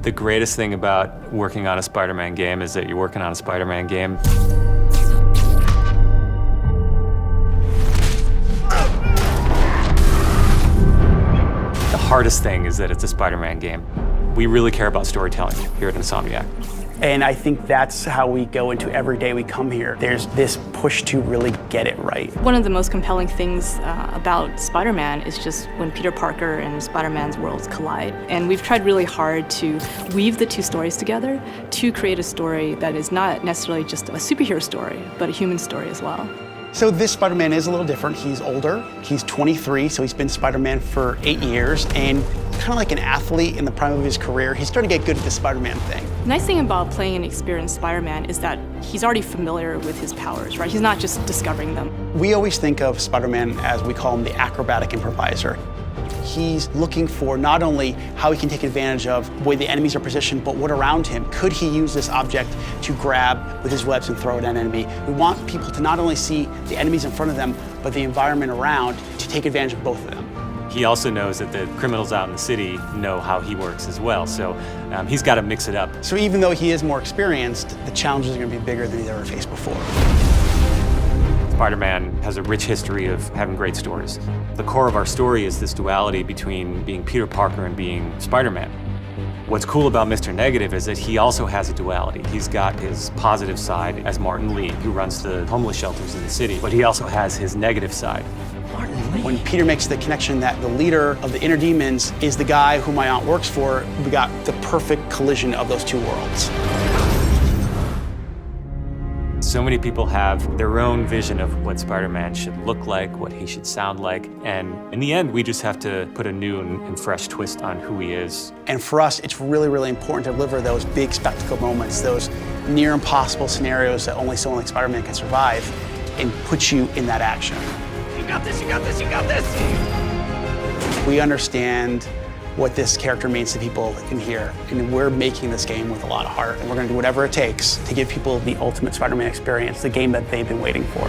The greatest thing about working on a Spider-Man game is that you're working on a Spider-Man game. The hardest thing is that it's a Spider-Man game. We really care about storytelling here at Insomniac. And I think that's how we go into every day we come here. There's this push to really get it right. One of the most compelling things about Spider-Man is just when Peter Parker and Spider-Man's worlds collide. And we've tried really hard to weave the two stories together to create a story that is not necessarily just a superhero story, but a human story as well. So this Spider-Man is a little different. He's older, he's 23, so he's been Spider-Man for 8 years, and kind of like an athlete in the prime of his career, he's starting to get good at the Spider-Man thing. The nice thing about playing an experienced Spider-Man is that he's already familiar with his powers, right? He's not just discovering them. We always think of Spider-Man as, we call him, the acrobatic improviser. He's looking for not only how he can take advantage of the way the enemies are positioned, but what around him. Could he use this object to grab with his webs and throw it at an enemy? We want people to not only see the enemies in front of them, but the environment around, to take advantage of both of them. He also knows that the criminals out in the city know how he works as well, so he's got to mix it up. So even though he is more experienced, the challenges are going to be bigger than he's ever faced before. Spider-Man has a rich history of having great stories. The core of our story is this duality between being Peter Parker and being Spider-Man. What's cool about Mr. Negative is that he also has a duality. He's got his positive side as Martin Lee, who runs the homeless shelters in the city, but he also has his negative side. When Peter makes the connection that the leader of the inner demons is the guy who my aunt works for, we got the perfect collision of those two worlds. So many people have their own vision of what Spider-Man should look like, what he should sound like, and in the end, we just have to put a new and fresh twist on who he is. And for us, it's really, really important to deliver those big spectacle moments, those near impossible scenarios that only someone like Spider-Man can survive, and put you in that action. You got this, you got this, you got this! We understand what this character means to people in here, and we're making this game with a lot of heart, and we're going to do whatever it takes to give people the ultimate Spider-Man experience, the game that they've been waiting for.